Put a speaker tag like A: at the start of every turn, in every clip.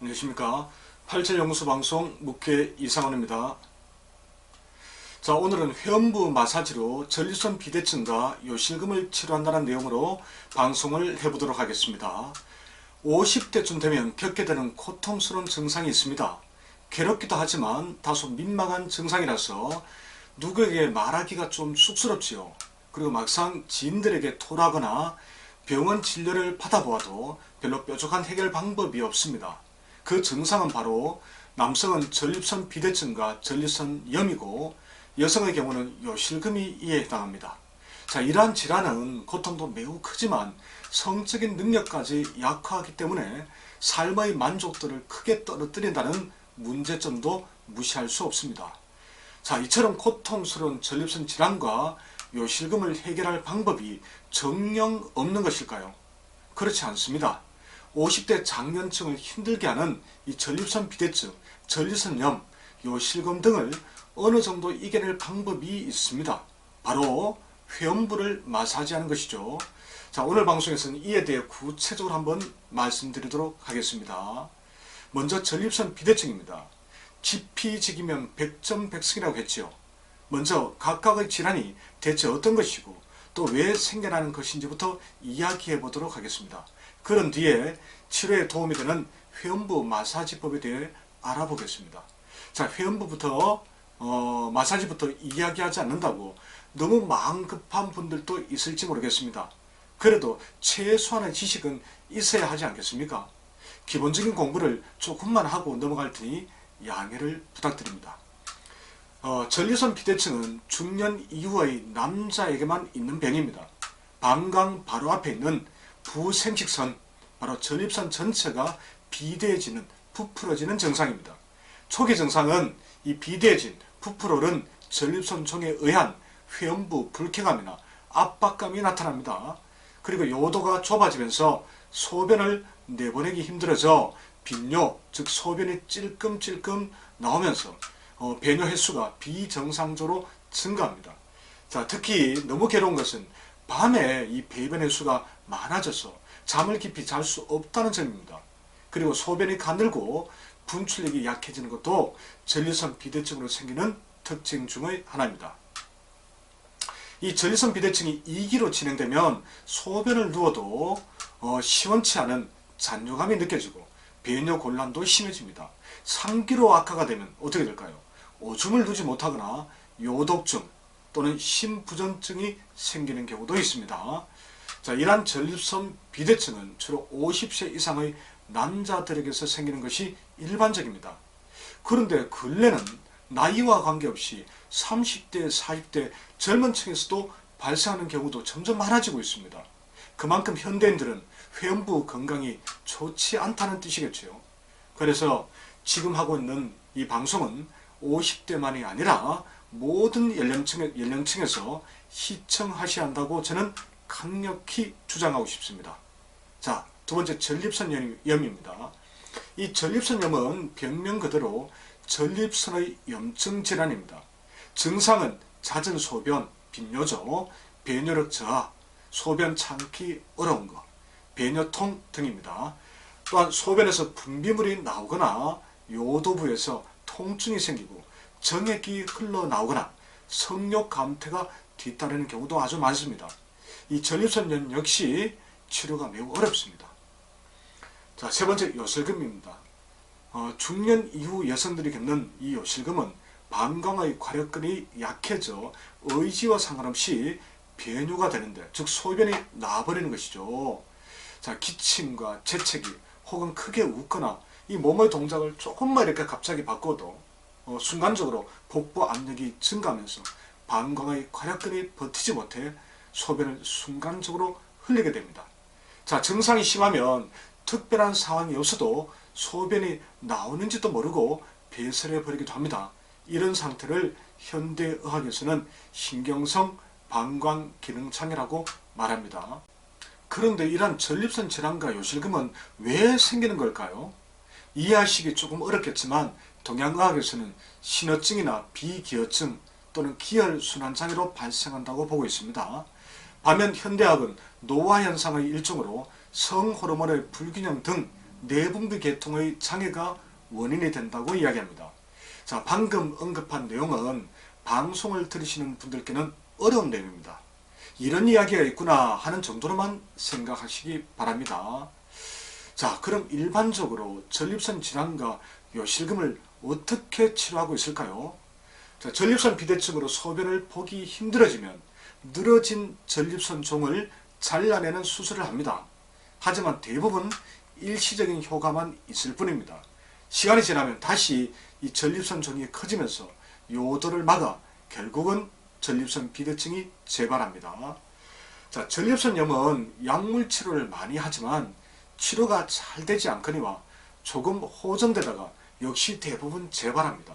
A: 안녕하십니까. 87연구소 방송 묵회 이상원입니다. 자, 오늘은 회음부 마사지로 전립선 비대증과 요실금을 치료한다는 내용으로 방송을 해보도록 하겠습니다. 50대쯤 되면 겪게 되는 고통스러운 증상이 있습니다. 괴롭기도 하지만 다소 민망한 증상이라서 누구에게 말하기가 좀 쑥스럽지요. 그리고 막상 지인들에게 토라거나 병원 진료를 받아보아도 별로 뾰족한 해결 방법이 없습니다. 그 증상은 바로 남성은 전립선 비대증과 전립선염이고 여성의 경우는 요실금이 이에 해당합니다. 자, 이러한 질환은 고통도 매우 크지만 성적인 능력까지 약화하기 때문에 삶의 만족도를 크게 떨어뜨린다는 문제점도 무시할 수 없습니다. 자, 이처럼 고통스러운 전립선 질환과 요실금을 해결할 방법이 정녕 없는 것일까요? 그렇지 않습니다. 50대 장년층을 힘들게 하는 이 전립선 비대증, 전립선염, 요실금 등을 어느 정도 이겨낼 방법이 있습니다. 바로 회음부를 마사지하는 것이죠. 자, 오늘 방송에서는 이에 대해 구체적으로 한번 말씀드리도록 하겠습니다. 먼저 전립선 비대증입니다. 지피지기면 백전백승이라고 했지요. 먼저 각각의 질환이 대체 어떤 것이고 또 왜 생겨나는 것인지부터 이야기해 보도록 하겠습니다. 그런 뒤에 치료에 도움이 되는 회음부 마사지법에 대해 알아보겠습니다. 자, 회음부부터 마사지부터 이야기하지 않는다고 너무 마음 급한 분들도 있을지 모르겠습니다. 그래도 최소한의 지식은 있어야 하지 않겠습니까? 기본적인 공부를 조금만 하고 넘어갈 테니 양해를 부탁드립니다. 전립선 비대증은 중년 이후의 남자에게만 있는 병입니다. 방광 바로 앞에 있는 부생식선, 바로 전립선 전체가 비대해지는, 부풀어지는 증상입니다. 초기 증상은 이 비대해진, 부풀어오른 전립선종에 의한 회음부 불쾌감이나 압박감이 나타납니다. 그리고 요도가 좁아지면서 소변을 내보내기 힘들어져 빈뇨, 즉 소변이 찔끔찔끔 나오면서 배뇨 횟수가 비정상적으로 증가합니다. 자, 특히 너무 괴로운 것은 밤에 이 배변 횟수가 많아져서 잠을 깊이 잘 수 없다는 점입니다. 그리고 소변이 가늘고 분출력이 약해지는 것도 전립선 비대증으로 생기는 특징 중의 하나입니다. 이 전립선 비대증이 2기로 진행되면 소변을 누워도 시원치 않은 잔뇨감이 느껴지고 배뇨 곤란도 심해집니다. 3기로 악화가 되면 어떻게 될까요? 오줌을 누지 못하거나 요독증 또는 심부전증이 생기는 경우도 있습니다. 자, 이러한 전립선 비대증은 주로 50세 이상의 남자들에게서 생기는 것이 일반적입니다. 그런데 근래는 나이와 관계없이 30대, 40대 젊은 층에서도 발생하는 경우도 점점 많아지고 있습니다. 그만큼 현대인들은 회음부 건강이 좋지 않다는 뜻이겠죠. 그래서 지금 하고 있는 이 방송은 50대만이 아니라 모든 연령층에서 시청하셔야 한다고 저는 강력히 주장하고 싶습니다. 자, 두 번째 전립선염입니다. 이 전립선염은 병명 그대로 전립선의 염증 질환입니다. 증상은 잦은 소변, 빈뇨죠. 배뇨력 저하, 소변 참기 어려운 것, 배뇨통 등입니다. 또한 소변에서 분비물이 나오거나 요도부에서 통증이 생기고 정액이 흘러나오거나 성욕 감퇴가 뒤따르는 경우도 아주 많습니다. 이 전립선염 역시 치료가 매우 어렵습니다. 자, 세 번째 요실금입니다. 중년 이후 여성들이 겪는 이 요실금은 방광의 괄약근이 약해져 의지와 상관없이 배뇨가 되는데, 즉 소변이 나버리는 것이죠. 자, 기침과 재채기 혹은 크게 웃거나 이 몸의 동작을 조금만 이렇게 갑자기 바꿔도 순간적으로 복부 압력이 증가하면서 방광의 괄약근이 버티지 못해 소변을 순간적으로 흘리게 됩니다. 자, 증상이 심하면 특별한 상황이 없어도 소변이 나오는지도 모르고 배설해 버리기도 합니다. 이런 상태를 현대의학에서는 신경성 방광기능장애라고 말합니다. 그런데 이러한 전립선 질환과 요실금은 왜 생기는 걸까요? 이해하시기 조금 어렵겠지만 동양의학에서는 신어증이나 비기혈증 또는 기혈순환장애로 발생한다고 보고 있습니다. 반면 현대학은 노화현상의 일종으로 성호르몬의 불균형 등 내분비 계통의 장애가 원인이 된다고 이야기합니다. 자, 방금 언급한 내용은 방송을 들으시는 분들께는 어려운 내용입니다. 이런 이야기가 있구나 하는 정도로만 생각하시기 바랍니다. 자, 그럼 일반적으로 전립선 질환과 요실금을 어떻게 치료하고 있을까요? 자, 전립선 비대증으로 소변을 보기 힘들어지면 늘어진 전립선 종을 잘라내는 수술을 합니다. 하지만 대부분 일시적인 효과만 있을 뿐입니다. 시간이 지나면 다시 이 전립선 종이 커지면서 요도를 막아 결국은 전립선 비대증이 재발합니다. 자, 전립선염은 약물 치료를 많이 하지만 치료가 잘 되지 않거니와 조금 호전되다가 역시 대부분 재발합니다.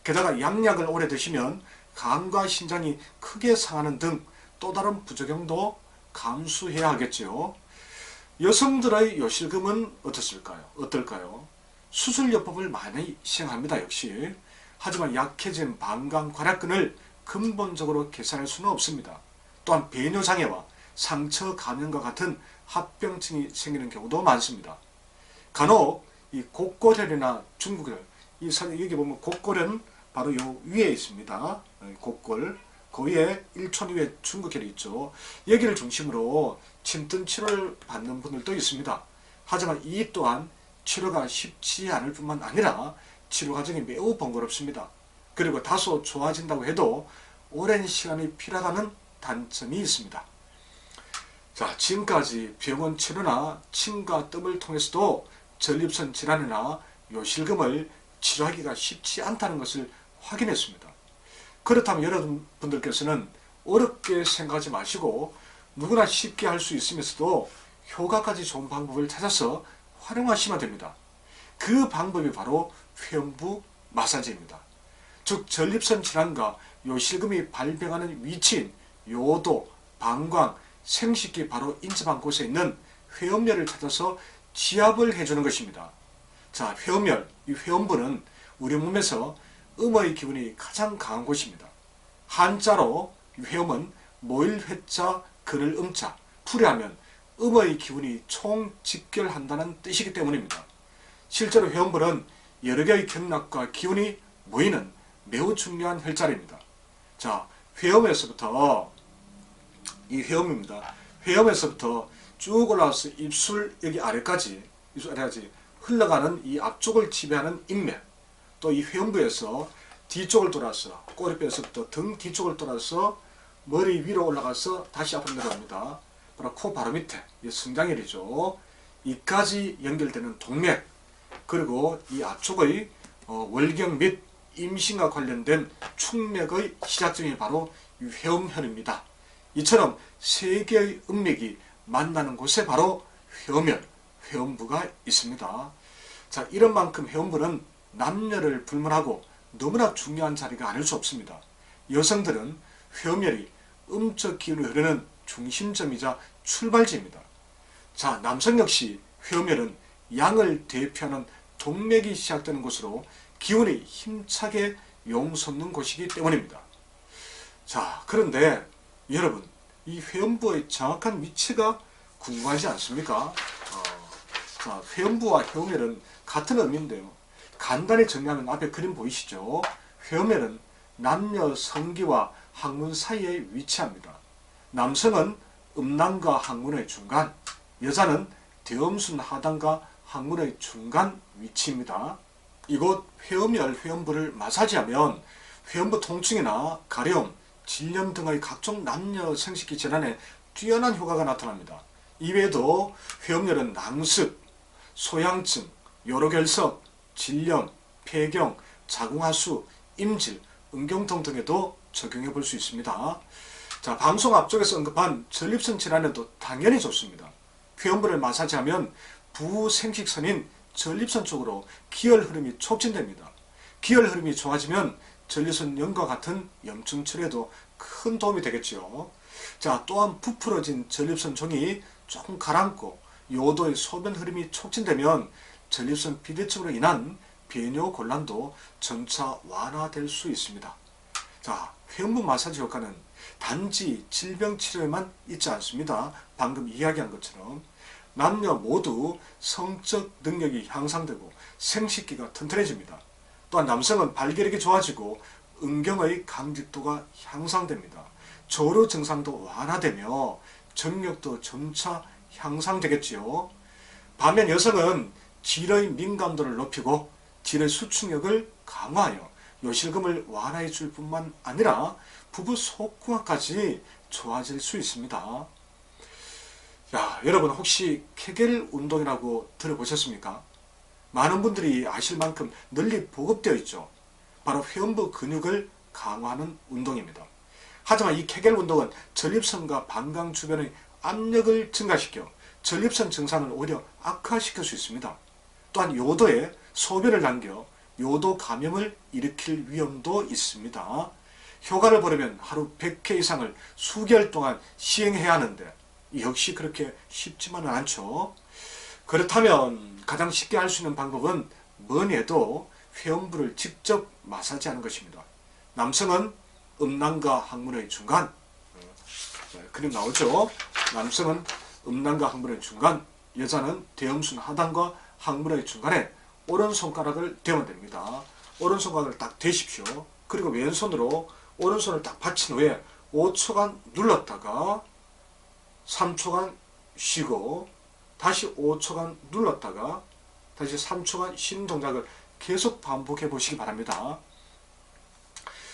A: 게다가 양약을 오래 드시면 간과 신장이 크게 상하는 등 또 다른 부작용도 감수해야 하겠지요. 여성들의 요실금은 어떨까요? 수술요법을 많이 시행합니다. 역시. 하지만 약해진 방광 괄약근을 근본적으로 개선할 수는 없습니다. 또한 배뇨장애와 상처 감염과 같은 합병증이 생기는 경우도 많습니다. 간혹 이 곡골혈이나 중국혈, 여기 보면 곡골은 바로 요 위에 있습니다. 곡골, 그 위에 1촌 위에 중국혈이 있죠. 여기를 중심으로 침등 치료를 받는 분들도 있습니다. 하지만 이 또한 치료가 쉽지 않을 뿐만 아니라 치료 과정이 매우 번거롭습니다. 그리고 다소 좋아진다고 해도 오랜 시간이 필요하다는 단점이 있습니다. 자, 지금까지 병원 치료나 침과 뜸을 통해서도 전립선 질환이나 요실금을 치료하기가 쉽지 않다는 것을 확인했습니다. 그렇다면 여러분들께서는 어렵게 생각하지 마시고 누구나 쉽게 할 수 있으면서도 효과까지 좋은 방법을 찾아서 활용하시면 됩니다. 그 방법이 바로 회음부 마사지입니다. 즉 전립선 질환과 요실금이 발병하는 위치인 요도, 방광, 생식기 바로 인접한 곳에 있는 회음열을 찾아서 지압을 해주는 것입니다. 자, 회음열, 이 회음부는 우리 몸에서 음의 기운이 가장 강한 곳입니다. 한자로 회음은 모일 회자, 근을 음자, 풀이하면 음의 기운이 총집결한다는 뜻이기 때문입니다. 실제로 회음부는 여러 개의 경락과 기운이 모이는 매우 중요한 혈자리입니다. 자, 회음에서부터 이 회음입니다. 회음에서부터 쭉 올라와서 입술 여기 아래까지 흘러가는 이 앞쪽을 지배하는 인맥, 또 이 회음부에서 뒤쪽을 돌아서 꼬리뼈에서부터 등 뒤쪽을 돌아서 머리 위로 올라가서 다시 앞으로 내려옵니다. 바로 코 바로 밑에 이 승장혈이죠. 이까지 연결되는 동맥, 그리고 이 앞쪽의 월경 및 임신과 관련된 축맥의 시작점이 바로 이 회음혈입니다. 이처럼 세 개의 음맥이 만나는 곳에 바로 회음혈, 회음부가 있습니다. 자, 이런 만큼 회음부는 남녀를 불문하고 너무나 중요한 자리가 아닐 수 없습니다. 여성들은 회음혈이 음적 기운이 흐르는 중심점이자 출발지입니다. 자, 남성 역시 회음혈은 양을 대표하는 동맥이 시작되는 곳으로 기운이 힘차게 용솟는 곳이기 때문입니다. 자, 그런데 여러분, 이 회음부의 정확한 위치가 궁금하지 않습니까? 자, 회음부와 회음혈은 같은 의미인데요. 간단히 정리하면 앞에 그림 보이시죠? 회음혈은 남녀 성기와 항문 사이에 위치합니다. 남성은 음낭과 항문의 중간, 여자는 대음순 하단과 항문의 중간 위치입니다. 이곳 회음혈, 회음부를 마사지하면 회음부 통증이나 가려움, 질염 등의 각종 남녀 생식기 질환에 뛰어난 효과가 나타납니다. 이외에도 회음혈은 낭습, 소양증, 요로결석, 질염, 폐경, 자궁하수, 임질, 음경통 등에도 적용해 볼 수 있습니다. 자, 방송 앞쪽에서 언급한 전립선 질환에도 당연히 좋습니다. 회음부를 마사지하면 부생식선인 전립선 쪽으로 기혈 흐름이 촉진됩니다. 기혈 흐름이 좋아지면 전립선염과 같은 염증 치료에도 큰 도움이 되겠지요. 자, 또한 부풀어진 전립선 종이 조금 가라앉고 요도의 소변 흐름이 촉진되면 전립선 비대증으로 인한 배뇨 곤란도 점차 완화될 수 있습니다. 자, 회음부 마사지 효과는 단지 질병 치료에만 있지 않습니다. 방금 이야기한 것처럼 남녀 모두 성적 능력이 향상되고 생식기가 튼튼해집니다. 또한 남성은 발기력이 좋아지고 음경의 강직도가 향상됩니다. 조루 증상도 완화되며 정력도 점차 향상되겠지요. 반면 여성은 질의 민감도를 높이고 질의 수축력을 강화하여 요실금을 완화해 줄 뿐만 아니라 부부 속궁합까지 좋아질 수 있습니다. 야, 여러분 혹시 케겔 운동이라고 들어보셨습니까? 많은 분들이 아실 만큼 널리 보급되어 있죠. 바로 회음부 근육을 강화하는 운동입니다. 하지만 이 케겔 운동은 전립선과 방광 주변의 압력을 증가시켜 전립선 증상을 오히려 악화시킬 수 있습니다. 또한 요도에 소변을 남겨 요도 감염을 일으킬 위험도 있습니다. 효과를 보려면 하루 100회 이상을 수개월 동안 시행해야 하는데 역시 그렇게 쉽지만은 않죠. 그렇다면 가장 쉽게 할 수 있는 방법은 뭐니 해도 회음부를 직접 마사지하는 것입니다. 남성은 음낭과 항문의 중간, 그림 나오죠. 남성은 음낭과 항문의 중간, 여자는 대음순 하단과 항문의 중간에 오른손가락을 대면 됩니다. 오른손가락을 딱 대십시오. 그리고 왼손으로 오른손을 딱 받친 후에 5초간 눌렀다가 3초간 쉬고 다시 5초간 눌렀다가 다시 3초간 쉬는 동작을 계속 반복해 보시기 바랍니다.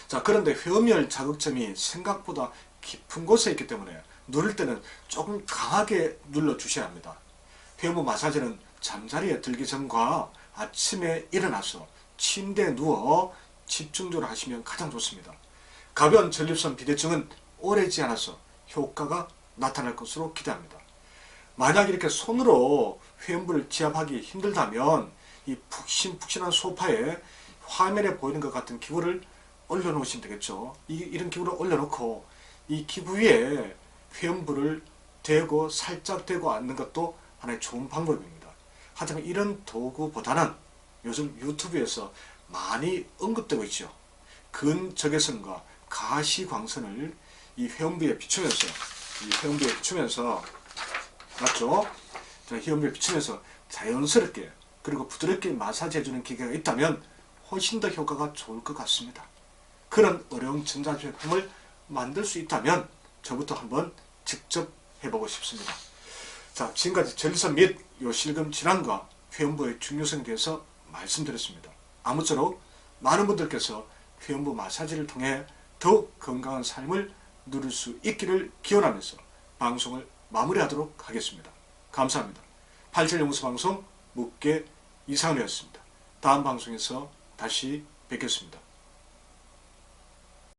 A: 자, 그런데 회음열 자극점이 생각보다 깊은 곳에 있기 때문에 누를 때는 조금 강하게 눌러 주셔야 합니다. 회음부 마사지는 잠자리에 들기 전과 아침에 일어나서 침대에 누워 집중적으로 하시면 가장 좋습니다. 가벼운 전립선 비대증은 오래지 않아서 효과가 나타날 것으로 기대합니다. 만약 이렇게 손으로 회음부를 지압하기 힘들다면 이 푹신푹신한 소파에 화면에 보이는 것 같은 기구를 올려놓으시면 되겠죠. 이런 기구를 올려놓고 이 기구 위에 회음부를 대고 살짝 대고 앉는 것도 하나의 좋은 방법입니다. 하지만 이런 도구보다는 요즘 유튜브에서 많이 언급되고 있죠. 근적외선과 가시광선을 이 회음부에 비추면서 맞죠? 회음부에 비추면서 자연스럽게 그리고 부드럽게 마사지 해주는 기계가 있다면 훨씬 더 효과가 좋을 것 같습니다. 그런 어려운 전자제품을 만들 수 있다면 저부터 한번 직접 해보고 싶습니다. 자, 지금까지 전립선 및 요실금 질환과 회음부의 중요성에 대해서 말씀드렸습니다. 아무쪼록 많은 분들께서 회음부 마사지를 통해 더욱 건강한 삶을 누릴 수 있기를 기원하면서 방송을 마무리하도록 하겠습니다. 감사합니다. 87연구소 방송 묵계 이상훈이었습니다. 다음 방송에서 다시 뵙겠습니다.